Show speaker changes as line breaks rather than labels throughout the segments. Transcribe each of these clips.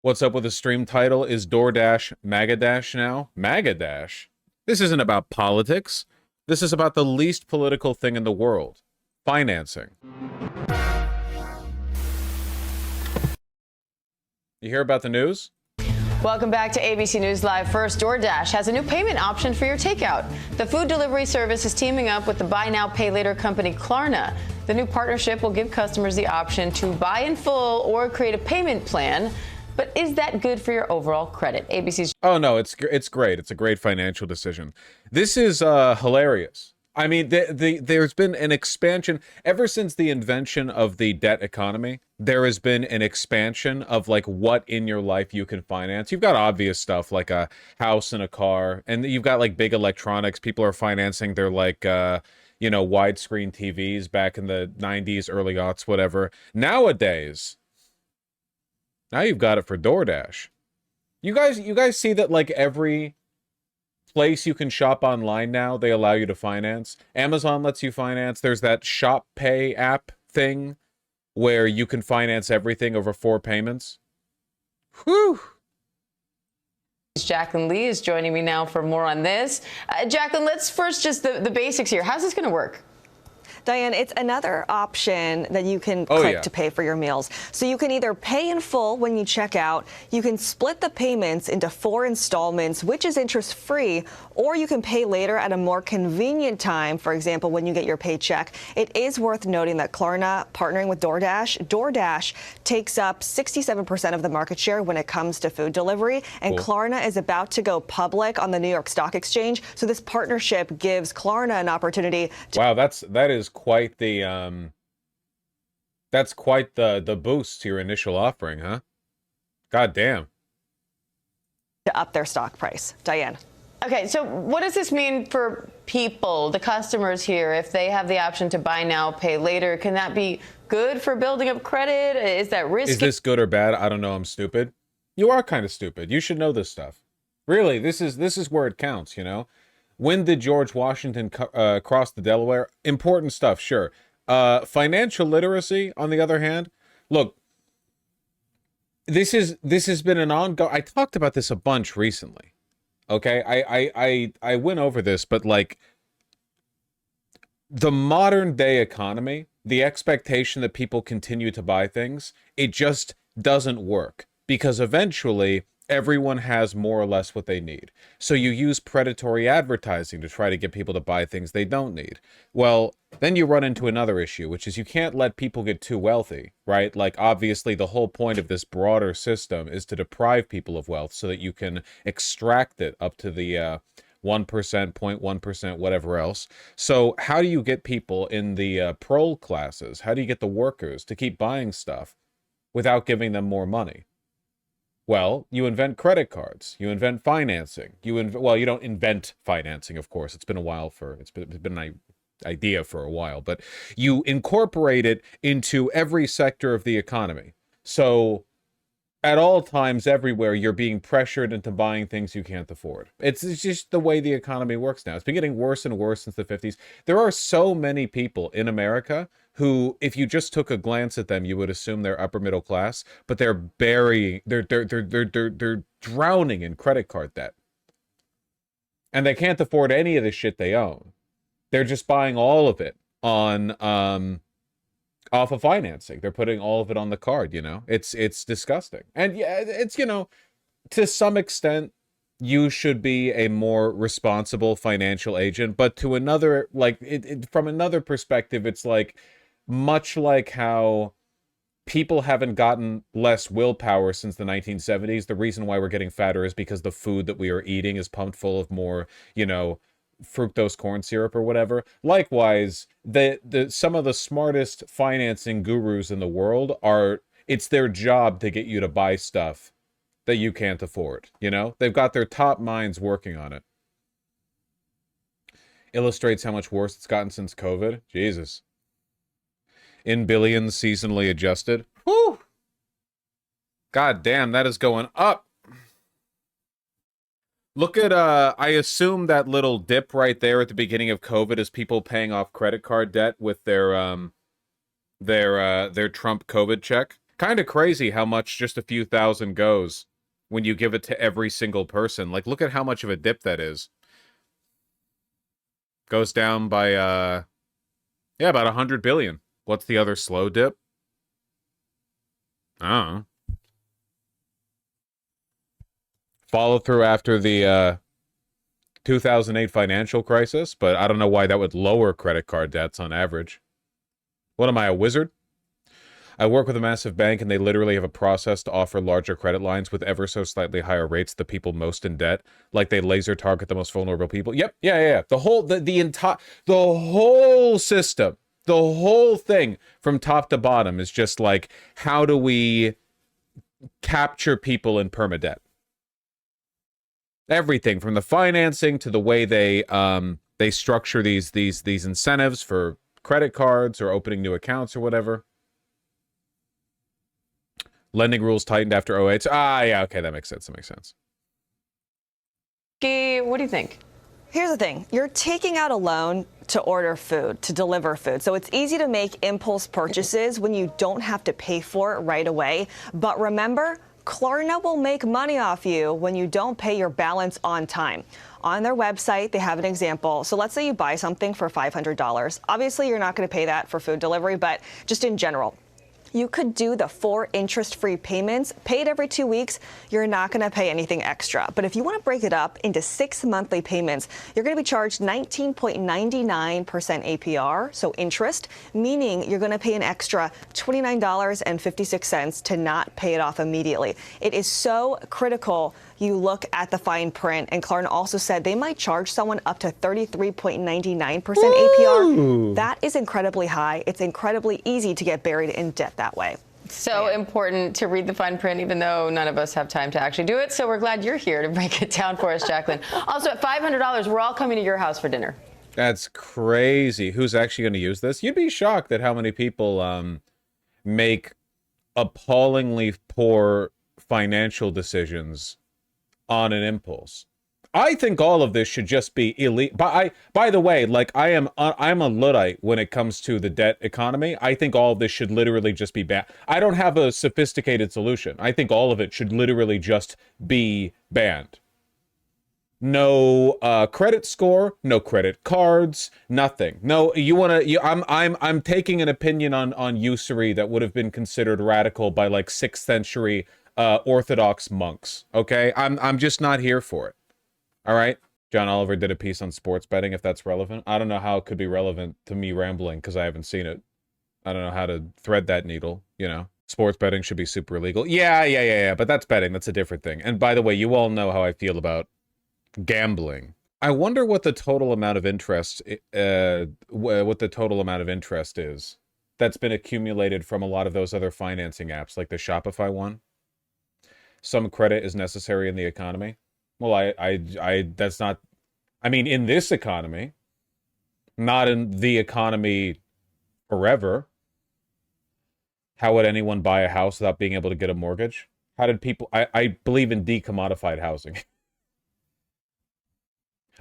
What's up with the stream title? Is Doordash Magadash now? Magadash? This isn't about politics. This is about the least political thing in the world. Financing. You hear about the news?
Welcome back to ABC News Live. First, Doordash has a new payment option for your takeout. The food delivery service is teaming up with the buy now, pay later company Klarna. The new partnership will give customers the option to buy in full or create a payment plan. But is that good for your overall credit? ABC's.
Oh no, it's great. It's a great financial decision. This is hilarious. I mean, there's been an expansion ever since the invention of the debt economy. There has been an expansion of like what in your life you can finance. You've got obvious stuff like a house and a car, and you've got like big electronics. People are financing their like widescreen TVs back in the 90s, early aughts, whatever. Nowadays, now you've got it for DoorDash. You guys see that like every place you can shop online now, they allow you to finance. Amazon lets you finance. There's that Shop Pay app thing where you can finance everything over 4 payments. Whew.
Jacqueline Lee is joining me now for more on this. Jacqueline, let's first just the basics here. How's this going to work?
Diane, it's another option that you can click to pay for your meals. So you can either pay in full when you check out, you can split the payments into 4 installments, which is interest-free, or you can pay later at a more convenient time, for example, when you get your paycheck. It is worth noting that Klarna, partnering with DoorDash takes up 67% of the market share when it comes to food delivery, and Klarna is about to go public on the New York Stock Exchange. So this partnership gives Klarna an opportunity to...
Wow, that is quite the that's quite the boost to your initial offering, huh? God damn.
To up their stock price. Diane.
Okay, so what does this mean for people, the customers here, if they have the option to buy now, pay later? Can that be good for building up credit? Is that risky?
Is this good or bad? I don't know. I'm stupid. You are kind of stupid. You should know this stuff. Really, this is where it counts, you know? When did George Washington cross the Delaware? Important stuff, sure. Financial literacy, on the other hand, look, this has been an ongoing. I talked about this a bunch recently. Okay, I went over this, but like the modern day economy, the expectation that people continue to buy things, it just doesn't work because eventually everyone has more or less what they need. So you use predatory advertising to try to get people to buy things they don't need. Well, then you run into another issue, which is you can't let people get too wealthy, right? Like, obviously, the whole point of this broader system is to deprive people of wealth so that you can extract it up to the 1%, 0.1%, whatever else. So how do you get people in the prole classes? How do you get the workers to keep buying stuff without giving them more money? Well, you invent credit cards. You invent financing. Well, you don't invent financing, of course. It's been a while it's been an idea for a while, but you incorporate it into every sector of the economy. So at all times, everywhere, you're being pressured into buying things you can't afford. It's just the way the economy works now. It's been getting worse and worse since the 50s. There are so many people in America who, if you just took a glance at them, you would assume they're upper middle class, but they're drowning in credit card debt. And they can't afford any of the shit they own. They're just buying all of it on off of financing. They're putting all of it on the card, you know? It's disgusting. And yeah, it's, you know, to some extent, you should be a more responsible financial agent, but to another, like, from another perspective, it's like, much like how people haven't gotten less willpower since the 1970s, the reason why we're getting fatter is because the food that we are eating is pumped full of more, you know, fructose corn syrup or whatever. Likewise, some of the smartest financing gurus in the world it's their job to get you to buy stuff that you can't afford, you know? They've got their top minds working on it. Illustrates how much worse it's gotten since COVID. Jesus. In billions seasonally adjusted. Whew! God damn, that is going up. Look at, I assume that little dip right there at the beginning of COVID is people paying off credit card debt with their Trump COVID check. Kind of crazy how much just a few thousand goes when you give it to every single person. Like, look at how much of a dip that is. Goes down by, yeah, about 100 billion. What's the other slow dip? I don't know. Follow through after the 2008 financial crisis, but I don't know why that would lower credit card debts on average. What am I, a wizard? I work with a massive bank, and they literally have a process to offer larger credit lines with ever so slightly higher rates to the people most in debt. Like they laser target the most vulnerable people. Yep, yeah. The whole system, the whole thing from top to bottom is just like, how do we capture people in permadebt? Everything from the financing to the way they structure these incentives for credit cards or opening new accounts or whatever. Lending rules tightened after '08. Yeah, okay, that makes sense. That makes sense.
What do you think?
Here's the thing. You're taking out a loan to order food, to deliver food. So it's easy to make impulse purchases when you don't have to pay for it right away. But remember, Klarna will make money off you when you don't pay your balance on time. On their website, they have an example. So let's say you buy something for $500. Obviously, you're not going to pay that for food delivery, but just in general. You could do the 4 interest-free payments, paid every 2 weeks. You're not going to pay anything extra. But if you want to break it up into 6 monthly payments, you're going to be charged 19.99% APR, so interest, meaning you're going to pay an extra $29.56 to not pay it off immediately. It is so critical you look at the fine print, and Klarna also said they might charge someone up to 33.99% APR. That is incredibly high. It's incredibly easy to get buried in debt that way.
So important to read the fine print, even though none of us have time to actually do it. So we're glad you're here to break it down for us, Jacqueline. Also, at $500, we're all coming to your house for dinner.
That's crazy. Who's actually going to use this? You'd be shocked at how many people make appallingly poor financial decisions on an impulse. I think all of this should just be illegal. By the way, like I'm a Luddite when it comes to the debt economy. I think all of this should literally just be banned. I don't have a sophisticated solution. I think all of it should literally just be banned. No credit score, no credit cards, nothing. No, I'm taking an opinion on usury that would have been considered radical by like 6th century Orthodox monks. Okay, I'm just not here for it. All right. John Oliver did a piece on sports betting, if that's relevant. I don't know how it could be relevant to me rambling because I haven't seen it. I don't know how to thread that needle, you know. Sports betting should be super illegal. Yeah, but that's betting. That's a different thing. And by the way, you all know how I feel about gambling. I wonder what the total amount of interest is that's been accumulated from a lot of those other financing apps, like the Shopify one. Some credit is necessary in the economy. Well, that's not, I mean, in this economy, not in the economy forever. How would anyone buy a house without being able to get a mortgage? How did people, I believe in decommodified housing.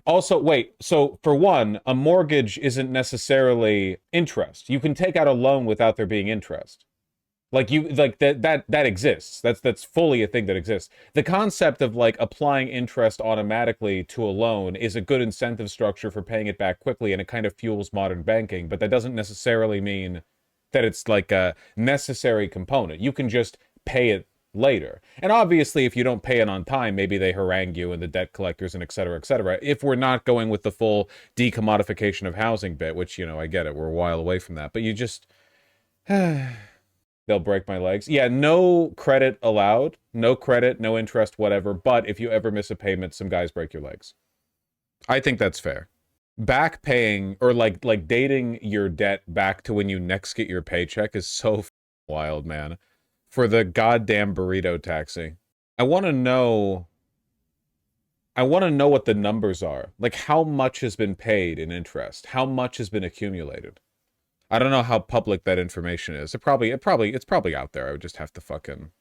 Also, wait, so for one, a mortgage isn't necessarily interest. You can take out a loan without there being interest. Like that exists. That's fully a thing that exists. The concept of like applying interest automatically to a loan is a good incentive structure for paying it back quickly, and it kind of fuels modern banking, but that doesn't necessarily mean that it's like a necessary component. You can just pay it later. And obviously, if you don't pay it on time, maybe they harangue you and the debt collectors and et cetera, if we're not going with the full decommodification of housing bit, which, you know, I get it. We're a while away from that, but you just... They'll break my legs. Yeah, no credit allowed. No credit, no interest, whatever. But if you ever miss a payment, some guys break your legs. I think that's fair. Back paying, or like dating your debt back to when you next get your paycheck is so wild, man. For the goddamn burrito taxi. I want to know what the numbers are. Like how much has been paid in interest? How much has been accumulated? I don't know how public that information is. It's probably out there. I would just have to fucking...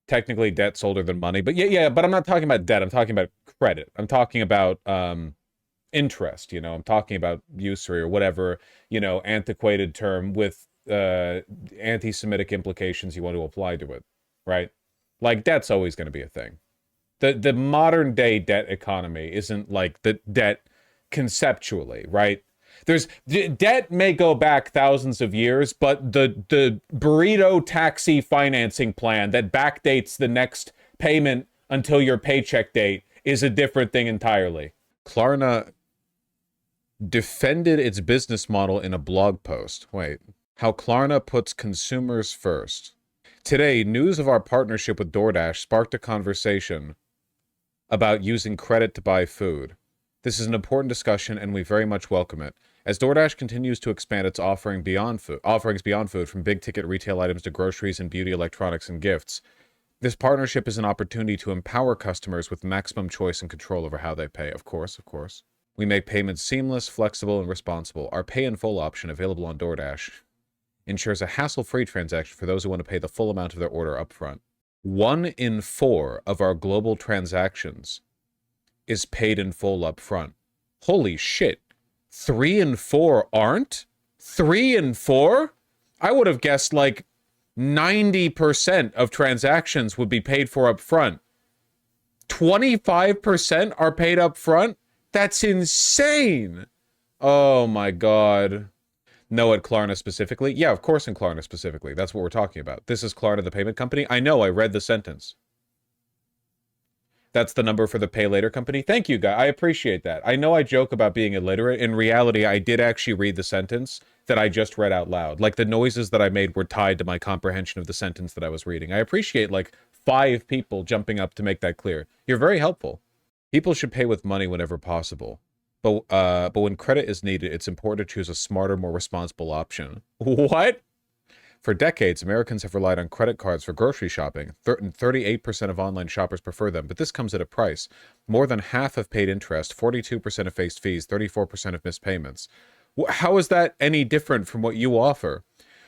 Technically, debt's older than money. But yeah, but I'm not talking about debt. I'm talking about credit. I'm talking about interest, you know. I'm talking about usury or whatever, you know, antiquated term with anti-Semitic implications you want to apply to it, right? Like, that's always going to be a thing. The modern day debt economy isn't like the debt conceptually, right? There's debt may go back thousands of years, but the burrito taxi financing plan that backdates the next payment until your paycheck date is a different thing entirely. Klarna defended its business model in a blog post. Wait, how Klarna puts consumers first. Today, news of our partnership with Doordash sparked a conversation about using credit to buy food. This is an important discussion, and we very much welcome it. As DoorDash continues to expand its offerings beyond food, from big-ticket retail items to groceries and beauty, electronics, and gifts, this partnership is an opportunity to empower customers with maximum choice and control over how they pay. Of course. We make payments seamless, flexible, and responsible. Our pay in full option, available on DoorDash, ensures a hassle-free transaction for those who want to pay the full amount of their order upfront. 1 in 4 of our global transactions is paid in full upfront. Holy shit. 3 in 4 aren't? 3 in 4? I would have guessed like 90% of transactions would be paid for upfront. 25% are paid upfront? That's insane. Oh my god. No, at Klarna specifically? Yeah, of course in Klarna specifically. That's what we're talking about. This is Klarna, the payment company. I know, I read the sentence. That's the number for the pay later company. Thank you, guy. I appreciate that. I know I joke about being illiterate. In reality, I did actually read the sentence that I just read out loud. Like, the noises that I made were tied to my comprehension of the sentence that I was reading. I appreciate, like, 5 people jumping up to make that clear. You're very helpful. People should pay with money whenever possible. But when credit is needed, it's important to choose a smarter, more responsible option. What? For decades, Americans have relied on credit cards for grocery shopping. 38% of online shoppers prefer them, but this comes at a price. More than half have paid interest, 42% have faced fees, 34% have missed payments. How is that any different from what you offer?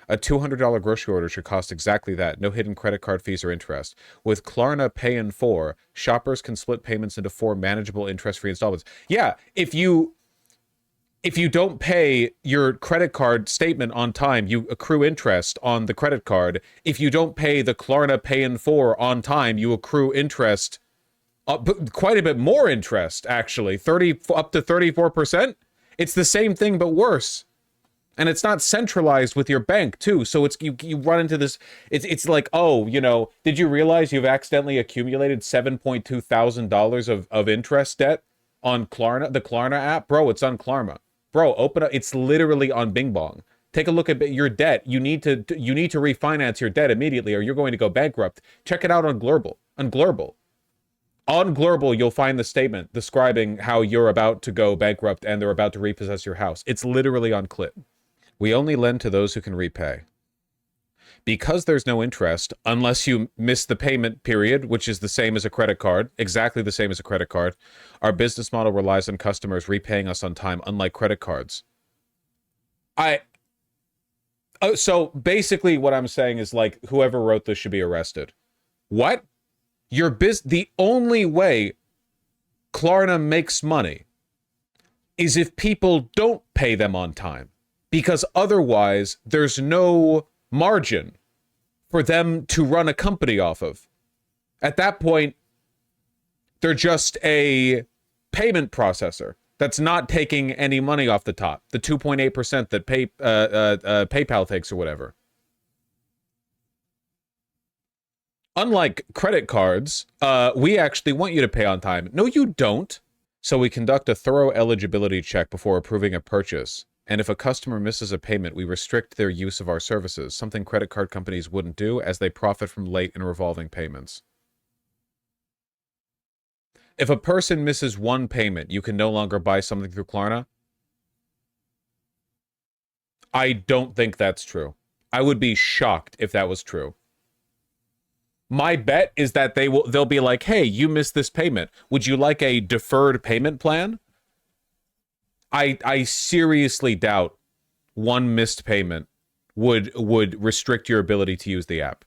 A $200 grocery order should cost exactly that. No hidden credit card fees or interest. With Klarna Pay in 4, shoppers can split payments into 4 manageable interest-free installments. Yeah, if you don't pay your credit card statement on time, you accrue interest on the credit card. If you don't pay the Klarna Pay in 4 on time, you accrue interest, quite a bit more interest, actually, up to 34%. It's the same thing, but worse. And it's not centralized with your bank, too. So it's you run into this. It's like, oh, you know, did you realize you've accidentally accumulated $7.2 thousand of interest debt on Klarna, the Klarna app? Bro, it's on Klarna. Bro, open up. It's literally on Bing Bong. Take a look at your debt. You need to refinance your debt immediately, or you're going to go bankrupt. Check it out on Global. On Global, you'll find the statement describing how you're about to go bankrupt and they're about to repossess your house. It's literally on Clip. We only lend to those who can repay. Because there's no interest, unless you miss the payment period, which is the same as a credit card, exactly the same as a credit card, our business model relies on customers repaying us on time, unlike credit cards. So basically what I'm saying is, like, whoever wrote this should be arrested. What? The only way Klarna makes money is if people don't pay them on time. Because otherwise, there's no margin for them to run a company off of. At that point, they're just a payment processor that's not taking any money off the top. The 2.8% that PayPal takes or whatever. Unlike credit cards, we actually want you to pay on time. No, you don't. So we conduct a thorough eligibility check before approving a purchase. And if a customer misses a payment, we restrict their use of our services, something credit card companies wouldn't do, as they profit from late and revolving payments. If a person misses one payment, you can no longer buy something through Klarna? I don't think that's true. I would be shocked if that was true. My bet is that they'll be like, hey, you missed this payment. Would you like a deferred payment plan? I seriously doubt one missed payment would restrict your ability to use the app.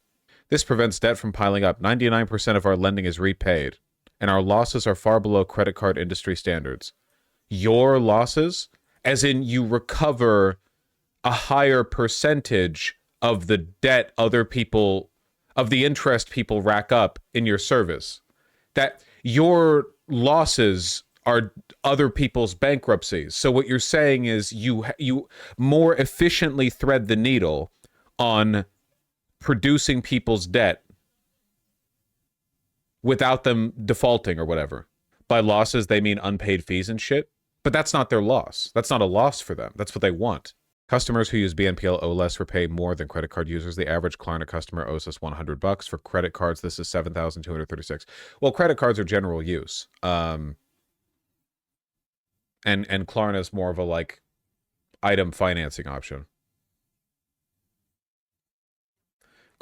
This prevents debt from piling up. 99% of our lending is repaid, and our losses are far below credit card industry standards. Your losses? As in, you recover a higher percentage of the debt of the interest people rack up in your service. That your losses are other people's bankruptcies. So what you're saying is you more efficiently thread the needle on producing people's debt without them defaulting or whatever. By losses, they mean unpaid fees and shit. But that's not their loss. That's not a loss for them. That's what they want. Customers who use BNPL owe less or pay more than credit card users. The average Klarna customer owes us $100. For credit cards, this is $7,236. Well, credit cards are general use. And Klarna is more of a like item financing option.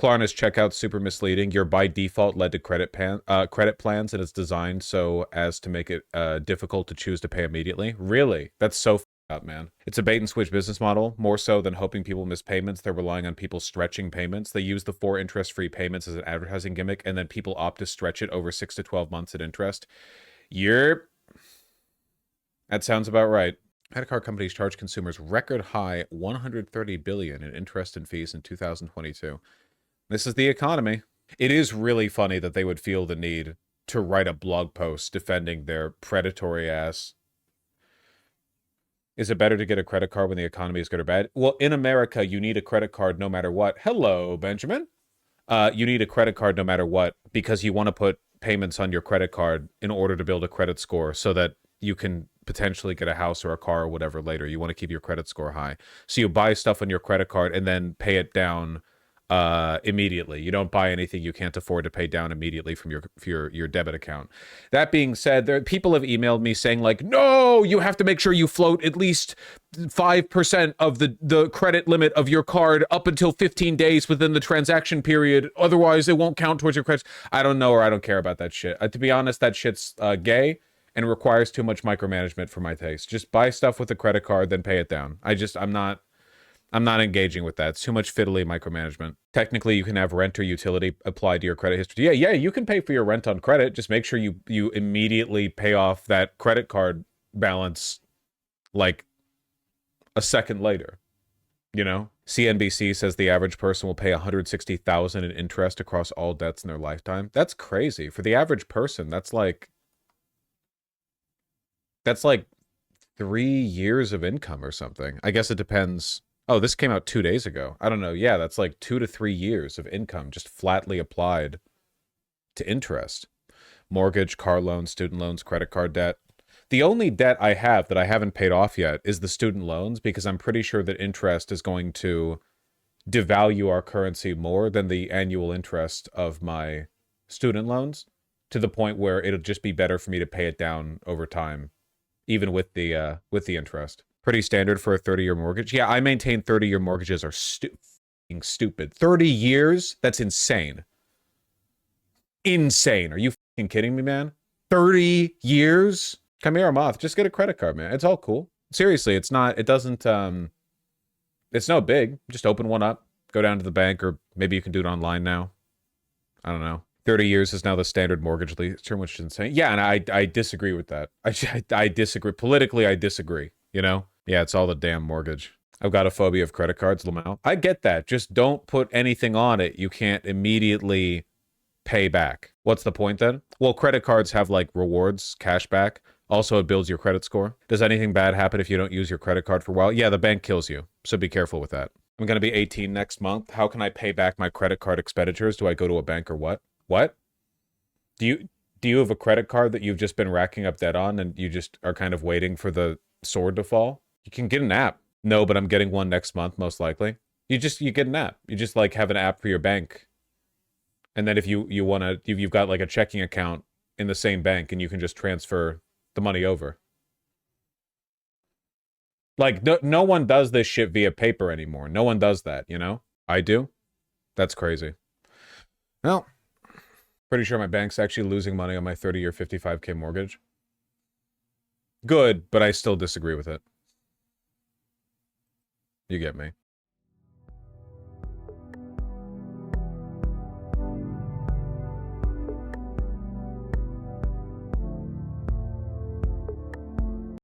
Klarna's checkout's super misleading. You're by default led to credit plans, and it's designed so as to make it difficult to choose to pay immediately. Really? That's so f***ed up, man. It's a bait and switch business model. More so than hoping people miss payments, they're relying on people stretching payments. They use the 4 interest-free payments as an advertising gimmick, and then people opt to stretch it over 6 to 12 months at interest. Yerp. That sounds about right. Credit card companies charge consumers record high $130 billion in interest and fees in 2022. This is the economy. It is really funny that they would feel the need to write a blog post defending their predatory ass. Is it better to get a credit card when the economy is good or bad? Well, in America, you need a credit card no matter what. Hello, Benjamin. You need a credit card no matter what because you want to put payments on your credit card in order to build a credit score so that you can potentially get a house or a car or whatever later. You want to keep your credit score high. So you buy stuff on your credit card and then pay it down immediately. You don't buy anything you can't afford to pay down immediately from your debit account. That being said, people have emailed me saying like, no, you have to make sure you float at least 5% of the credit limit of your card up until 15 days within the transaction period. Otherwise, it won't count towards your credit. I don't know or I don't care about that shit. To be honest, that shit's gay and requires too much micromanagement for my taste. Just buy stuff with a credit card, then pay it down. I'm not engaging with that. It's too much fiddly micromanagement. Technically, you can have rent or utility applied to your credit history. Yeah, you can pay for your rent on credit. Just make sure you immediately pay off that credit card balance like a second later. You know? CNBC says the average person will pay $160,000 in interest across all debts in their lifetime. That's crazy. For the average person, that's like 3 years of income or something. I guess it depends. Oh, this came out 2 days ago. I don't know. Yeah, that's like 2 to 3 years of income just flatly applied to interest. Mortgage, car loans, student loans, credit card debt. The only debt I have that I haven't paid off yet is the student loans because I'm pretty sure that interest is going to devalue our currency more than the annual interest of my student loans to the point where it'll just be better for me to pay it down over time, even with the interest. Pretty standard for a 30-year mortgage. Yeah, I maintain 30-year mortgages are stupid. 30 years? That's insane. Insane. Are you fucking kidding me, man? 30 years? Come here, Moth. Just get a credit card, man. It's all cool. Seriously, it's no big. Just open one up, go down to the bank, or maybe you can do it online now. I don't know. 30 years is now the standard mortgage lease term, which is insane. Yeah, and I disagree with that. I disagree. Politically, I disagree, you know? Yeah, it's all the damn mortgage. I've got a phobia of credit cards, Lamau. I get that. Just don't put anything on it you can't immediately pay back. What's the point then? Well, credit cards have like rewards, cash back. Also, it builds your credit score. Does anything bad happen if you don't use your credit card for a while? Yeah, the bank kills you. So be careful with that. I'm going to be 18 next month. How can I pay back my credit card expenditures? Do I go to a bank or what? What? Do you have a credit card that you've just been racking up debt on and you just are kind of waiting for the sword to fall? You can get an app. No, but I'm getting one next month, most likely. You get an app. You just like have an app for your bank. And then if you've got like a checking account in the same bank and you can just transfer the money over. Like no one does this shit via paper anymore. No one does that, you know? I do. That's crazy. Well, pretty sure my bank's actually losing money on my 30-year 55K mortgage. Good, but I still disagree with it. You get me.